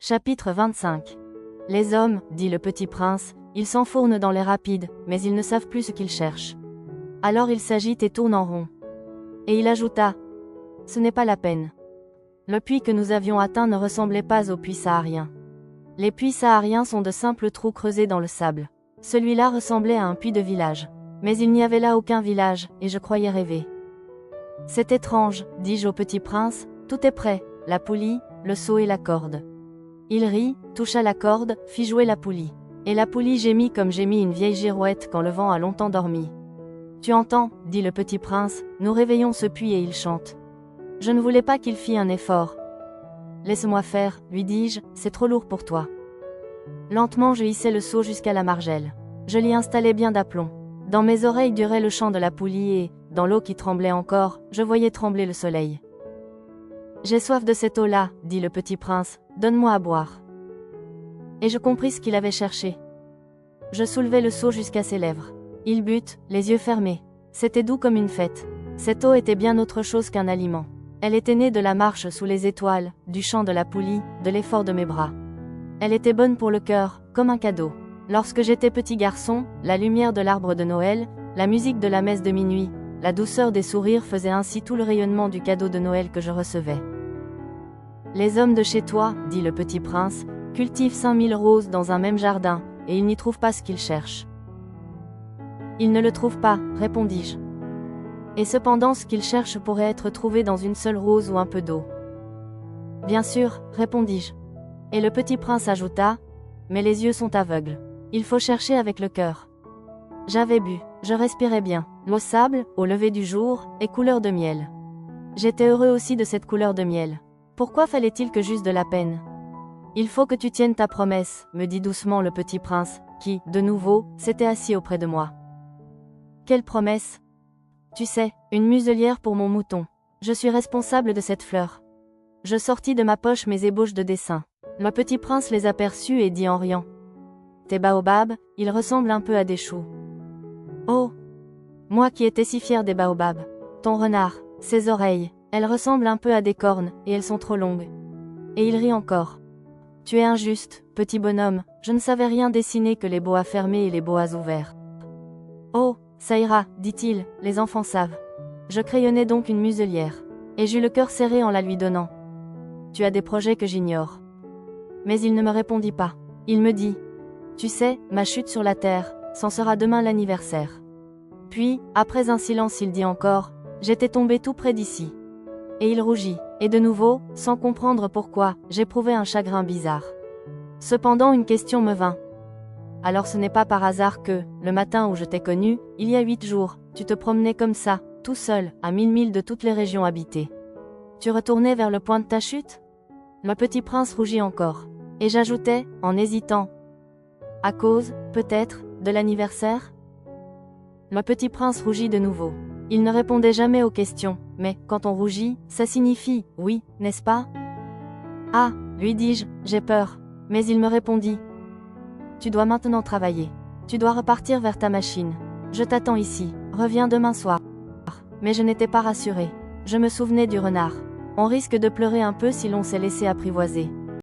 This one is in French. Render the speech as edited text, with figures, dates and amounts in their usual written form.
Chapitre 25. Les hommes, dit le petit prince, ils s'enfournent dans les rapides, mais ils ne savent plus ce qu'ils cherchent. Alors ils s'agitent et tournent en rond. Et il ajouta, « Ce n'est pas la peine. Le puits que nous avions atteint ne ressemblait pas aux puits sahariens. Les puits sahariens sont de simples trous creusés dans le sable. Celui-là ressemblait à un puits de village. Mais il n'y avait là aucun village, et je croyais rêver. C'est étrange, dis-je au petit prince, tout est prêt, la poulie, le seau et la corde. Il rit, toucha la corde, fit jouer la poulie. Et la poulie gémit comme gémit une vieille girouette quand le vent a longtemps dormi. Tu entends, dit le petit prince, nous réveillons ce puits et il chante. Je ne voulais pas qu'il fît un effort. Laisse-moi faire, lui dis-je, c'est trop lourd pour toi. Lentement je hissai le seau jusqu'à la margelle. Je l'y installai bien d'aplomb. Dans mes oreilles durait le chant de la poulie et, dans l'eau qui tremblait encore, je voyais trembler le soleil. J'ai soif de cette eau-là, dit le petit prince, donne-moi à boire. Et je compris ce qu'il avait cherché. Je soulevai le seau jusqu'à ses lèvres. Il but, les yeux fermés. C'était doux comme une fête. Cette eau était bien autre chose qu'un aliment. Elle était née de la marche sous les étoiles, du chant de la poulie, de l'effort de mes bras. Elle était bonne pour le cœur, comme un cadeau. Lorsque j'étais petit garçon, la lumière de l'arbre de Noël, la musique de la messe de minuit, la douceur des sourires faisaient ainsi tout le rayonnement du cadeau de Noël que je recevais. Les hommes de chez toi, dit le petit prince, cultivent 5000 roses dans un même jardin, et ils n'y trouvent pas ce qu'ils cherchent. Ils ne le trouvent pas, répondis-je. Et cependant ce qu'ils cherchent pourrait être trouvé dans une seule rose ou un peu d'eau. Bien sûr, répondis-je. Et le petit prince ajouta, mais les yeux sont aveugles. Il faut chercher avec le cœur. J'avais bu, je respirais bien, l'eau sable, au lever du jour, et couleur de miel. J'étais heureux aussi de cette couleur de miel. Pourquoi fallait-il que j'eusse de la peine? Il faut que tu tiennes ta promesse, me dit doucement le petit prince, qui, de nouveau, s'était assis auprès de moi. Quelle promesse? Tu sais, une muselière pour mon mouton. Je suis responsable de cette fleur. Je sortis de ma poche mes ébauches de dessin. Le petit prince les aperçut et dit en riant. Tes baobabs, ils ressemblent un peu à des choux. Oh! Moi qui étais si fier des baobabs. Ton renard, ses oreilles, elles ressemblent un peu à des cornes, et elles sont trop longues. Et il rit encore. Tu es injuste, petit bonhomme, je ne savais rien dessiner que les boas fermés et les boas ouverts. Oh, ça ira, dit-il, les enfants savent. Je crayonnai donc une muselière. Et j'eus le cœur serré en la lui donnant. Tu as des projets que j'ignore. Mais il ne me répondit pas. Il me dit. Tu sais, ma chute sur la terre, c'en sera demain l'anniversaire. Puis, après un silence il dit encore, j'étais tombé tout près d'ici. Et il rougit, et de nouveau, sans comprendre pourquoi, j'éprouvais un chagrin bizarre. Cependant une question me vint. Alors ce n'est pas par hasard que, le matin où je t'ai connu, il y a 8 jours, tu te promenais comme ça, tout seul, à 1000 milles de toutes les régions habitées. Tu retournais vers le point de ta chute? Le petit prince rougit encore. Et j'ajoutais, en hésitant. À cause, peut-être, de l'anniversaire? Le petit prince rougit de nouveau. Il ne répondait jamais aux questions, mais, quand on rougit, ça signifie, oui, n'est-ce pas? Ah, lui dis-je, j'ai peur. Mais il me répondit. Tu dois maintenant travailler. Tu dois repartir vers ta machine. Je t'attends ici, reviens demain soir. Mais je n'étais pas rassurée. Je me souvenais du renard. On risque de pleurer un peu si l'on s'est laissé apprivoiser.